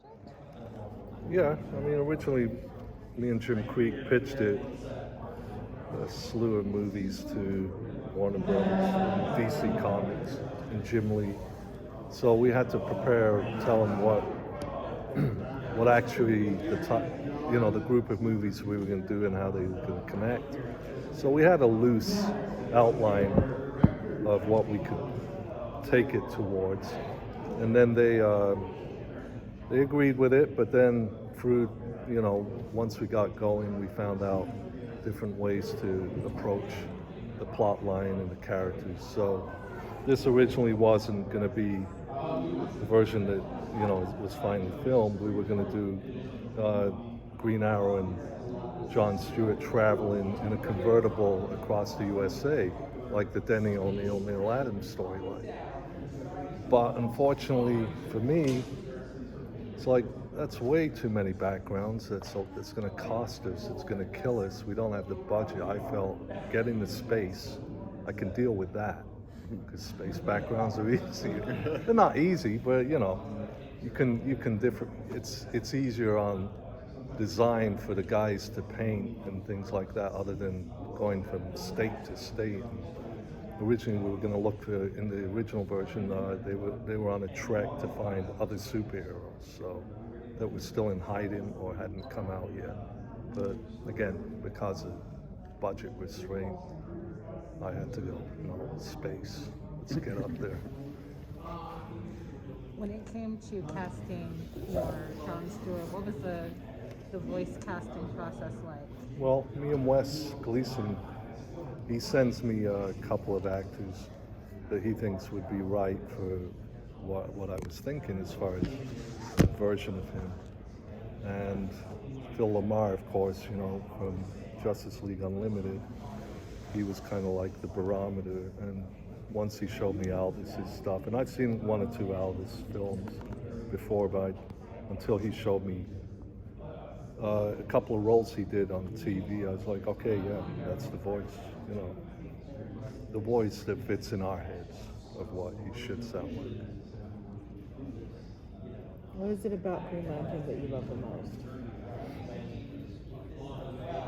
project? Yeah, I mean, originally me and Jim Creek pitched it, a slew of movies to Warner Brothers and DC Comics and Jim Lee. So we had to prepare, tell them what actually the group of movies we were going to do and how they were going to connect. So we had a loose outline of what we could take it towards, and then they agreed with it. But then through once we got going, we found out different ways to approach the plot line and the characters. So this originally wasn't going to be the version that was finally filmed. We were going to do Green Arrow and John Stewart traveling in a convertible across the USA, like the Denny O'Neil, Neil Adams storyline. But unfortunately for me, it's like that's way too many backgrounds. It's going to cost us. It's going to kill us. We don't have the budget. I felt getting the space, I can deal with that because space backgrounds are easy. They're not easy, but you can differ. It's easier on design for the guys to paint and things like that, other than going from state to state. Originally, we were going to look for, in the original version, they were on a trek to find other superheroes, so that was still in hiding or hadn't come out yet. But again, because of budget restraint, I had to go, space. Let's get up there. When it came to casting for Jon Stewart, what was the voice casting process like? Well, me and Wes Gleason, he sends me a couple of actors that he thinks would be right for what I was thinking as far as a version of him. And Phil Lamar, of course, from Justice League Unlimited, he was kind of like the barometer. And once he showed me Aldis's stuff, and I'd seen one or two Aldis films before, but until he showed me a couple of roles he did on TV, I was like, okay, yeah, that's the voice, the voice that fits in our heads of what he should sound like. What is it about Green Lantern that you love the most?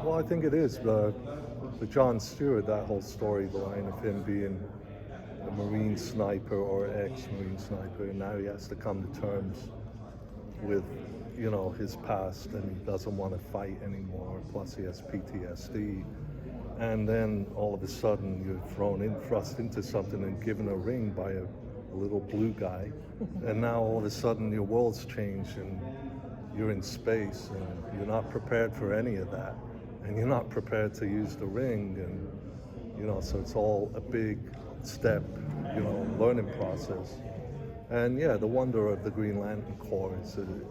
Well, I think it is the Jon Stewart, that whole storyline of him being a Marine sniper or ex-Marine sniper, and now he has to come to terms with his past, and he doesn't want to fight anymore, plus he has PTSD. And then all of a sudden you're thrust into something and given a ring by a little blue guy, and now all of a sudden your world's changed and you're in space and you're not prepared for any of that, and you're not prepared to use the ring, and so it's all a big step, learning process. And yeah, the wonder of the Green Lantern Corps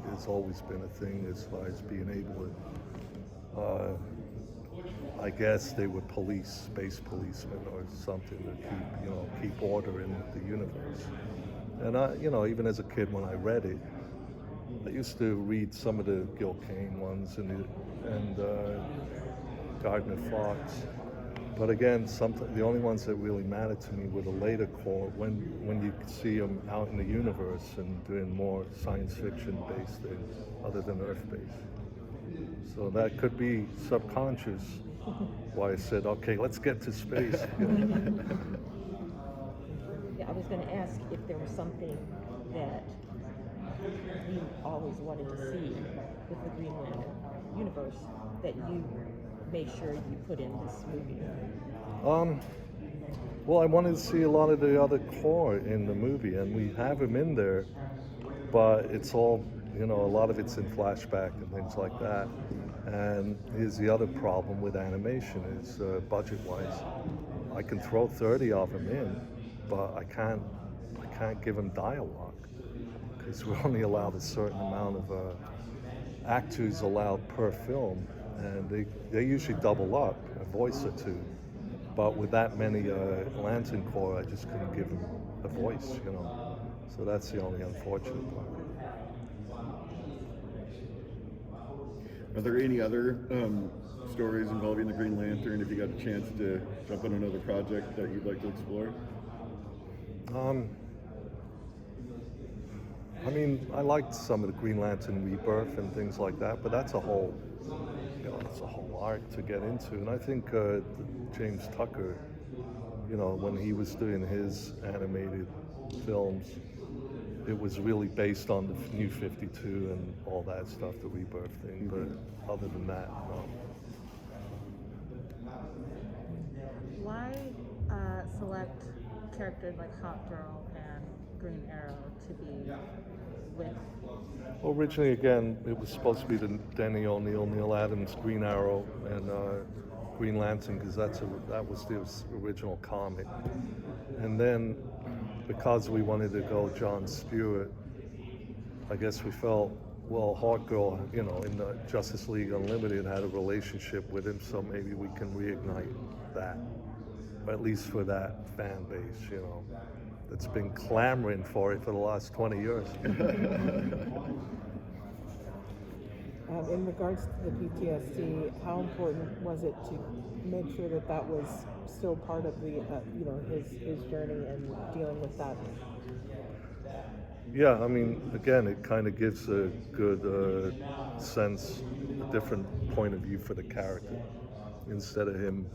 has always been a thing as far as being able to, I guess they were space policemen or something to keep order in the universe. And I, even as a kid when I read it, I used to read some of the Gil Kane ones and Gardner Fox. But again, the only ones that really mattered to me were the later core, when you see them out in the universe and doing more science fiction-based things other than Earth-based. So that could be subconscious, why I said, okay, let's get to space. Yeah, I was going to ask if there was something that you always wanted to see with the Green Lantern universe that you made sure you put in this movie. Well, I wanted to see a lot of the other core in the movie, and we have him in there, but it's all, a lot of it's in flashback and things like that. And here's the other problem with animation is budget-wise. I can throw 30 of them in, but I can't give them dialogue because we're only allowed a certain amount of actors allowed per film, and they usually double up a voice or two. But with that many Lantern Corps, I just couldn't give them a voice, So that's the only unfortunate part. Are there any other stories involving the Green Lantern, if you got a chance to jump on another project that you'd like to explore? I mean, I liked some of the Green Lantern Rebirth and things like that, but that's a whole, it's a whole art to get into. And I think James Tucker, when he was doing his animated films, it was really based on the New 52 and all that stuff, the Rebirth thing. But other than that, no. Why select characters like Hot Girl and Green Arrow to be with? Well, originally, again, it was supposed to be the Denny O'Neil, Neil Adams, Green Arrow, and Green Lantern, because that was the original comic. And then, because we wanted to go John Stewart, I guess we felt, well, Hot Girl, in the Justice League Unlimited had a relationship with him, so maybe we can reignite that, or at least for that fan base, that's been clamoring for it for the last 20 years. In regards to the PTSD, how important was it to make sure that that was still part of the, his journey and dealing with that? Yeah, I mean, again, it kind of gives a good sense, a different point of view for the character instead of him.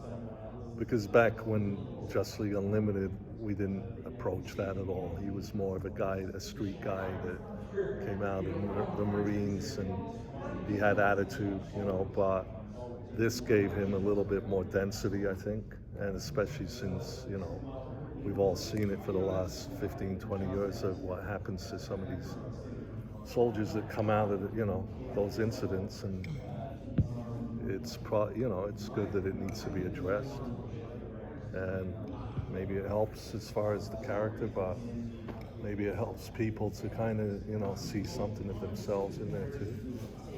Because back when Justice League Unlimited, we didn't approach that at all. He was more of a street guy that came out in the Marines, and he had attitude, but this gave him a little bit more density, I think, and especially since, we've all seen it for the last 15, 20 years of what happens to some of these soldiers that come out of, those incidents, and it's it's good that it needs to be addressed, and maybe it helps as far as the character, but maybe it helps people to kind of, see something of themselves in there too.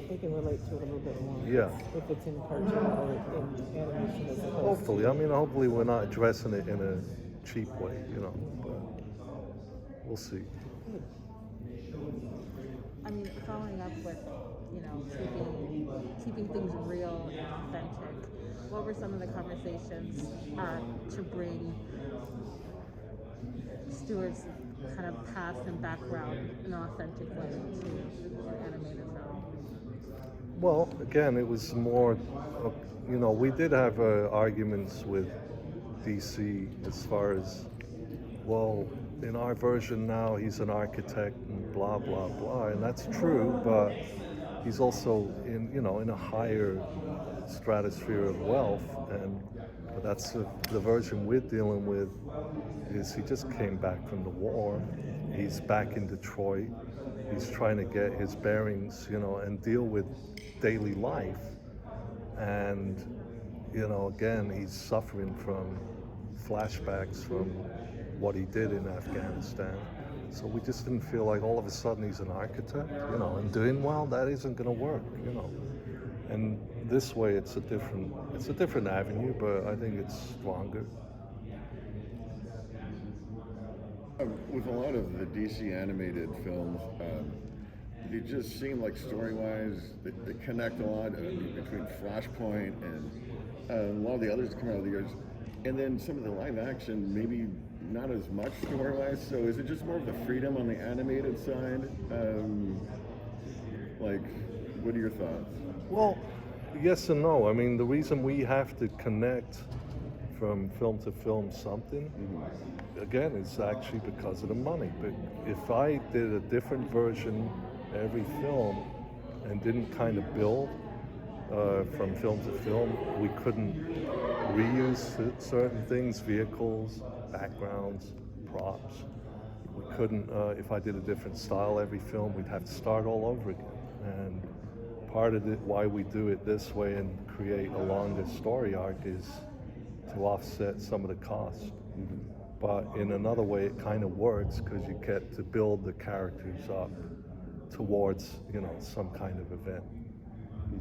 They can relate to it a little bit more. Yeah. If it's in cartoon or in animation as opposed Hopefully, hopefully we're not addressing it in a cheap way, but we'll see. I mean, following up with, keeping things real and authentic, what were some of the conversations to bring Stewart's kind of past and background in an authentic way to the animated film? Well, again, it was more, we did have arguments with DC as far as, well, in our version now he's an architect and blah, blah, blah, and that's true, but he's also in a higher stratosphere of wealth, but that's the version we're dealing with is he just came back from the war. He's back in Detroit. He's trying to get his bearings, and deal with daily life. And, again, he's suffering from flashbacks from what he did in Afghanistan. So we just didn't feel like all of a sudden he's an architect, and doing well, that isn't going to work, And this way it's a different avenue, but I think it's stronger. With a lot of the DC animated films, they just seem like story-wise, they connect a lot between Flashpoint and a lot of the others that come out of the years. And then some of the live action, maybe not as much story-wise. So is it just more of the freedom on the animated side? What are your thoughts? Well, yes and no. I mean, the reason we have to connect from film to film something, again, is actually because of the money. But if I did a different version every film and didn't kind of build from film to film, we couldn't reuse certain things, vehicles, backgrounds, props. We couldn't, if I did a different style every film, we'd have to start all over again. And part of it, why we do it this way and create a longer story arc is to offset some of the costs. But in another way, it kind of works because you get to build the characters up towards, some kind of event.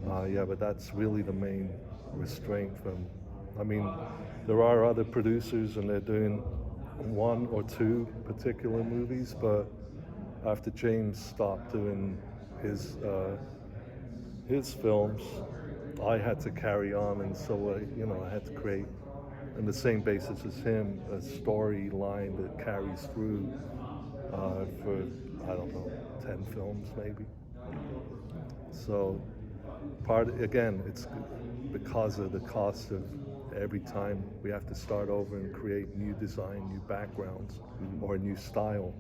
But that's really the main restraint from, there are other producers and they're doing one or two particular movies, but after James stopped doing his films, I had to carry on, and so I had to create, on the same basis as him, a storyline that carries through for, I don't know, 10 films maybe. So it's because of the cost of every time we have to start over and create new design, new backgrounds, or a new style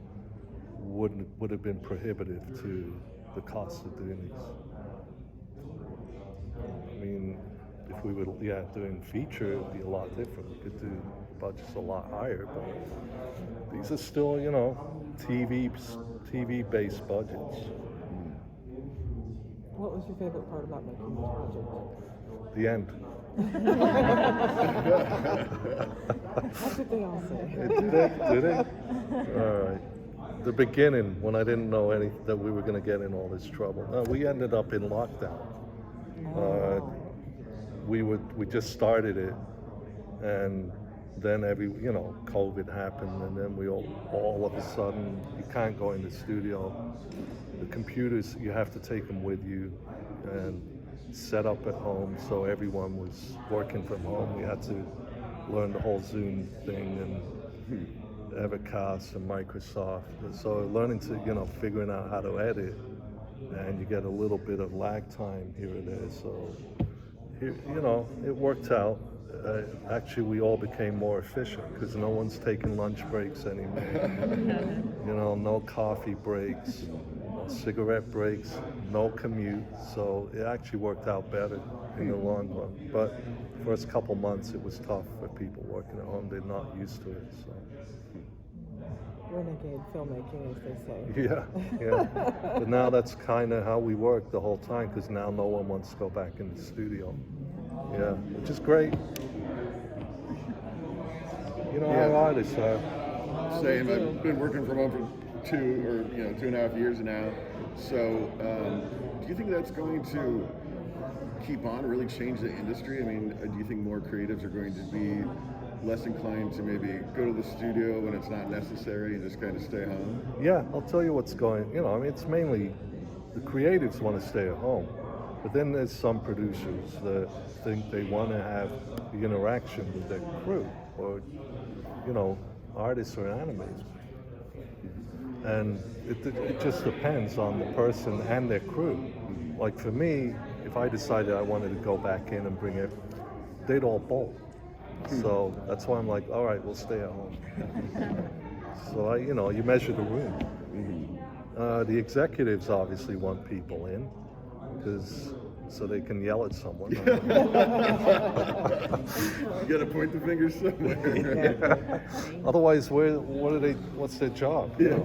would have been prohibitive to the cost of doing these. I mean, if we were doing feature, it'd be a lot different. We could do budgets a lot higher, but these are still, TV-based budgets. What was your favorite part about making this project? The end. That's what they all say. Did it? All right. The beginning, when I didn't know that we were going to get in all this trouble. We ended up in lockdown. We just started it, and then COVID happened, and then we all of a sudden, you can't go in the studio. The computers, you have to take them with you and set up at home, so everyone was working from home. We had to learn the whole Zoom thing and Evercast and Microsoft. So learning to, figuring out how to edit, and you get a little bit of lag time here or there. So, it worked out. Actually, we all became more efficient because no one's taking lunch breaks anymore. No coffee breaks, no cigarette breaks, no commute. So it actually worked out better in the long run. But first couple months, it was tough for people working at home. They're not used to it. So. Renegade filmmaking, as they say. Yeah. But now that's kind of how we work the whole time, because now no one wants to go back in the studio. Yeah, which is great. Our artists are. Same. I've been working from home for 2.5 years now. So, do you think that's going to keep on, really change the industry? I mean, do you think more creatives are going to be less inclined to maybe go to the studio when it's not necessary and just kind of stay home? Yeah, I'll tell you what's going. It's mainly the creatives want to stay at home, but then there's some producers that think they want to have the interaction with their crew, or artists or animators. And it just depends on the person and their crew. Like for me, if I decided I wanted to go back in and bring it, they'd all bolt. So that's why I'm like, all right, we'll stay at home. So you measure the room. The executives obviously want people in, so they can yell at someone. You gotta point the finger somewhere. Yeah. Otherwise, what's their job? Yeah.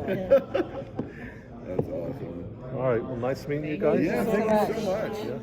That's awesome. All right, well, nice meeting you guys. Yeah, thank you so much. Yeah.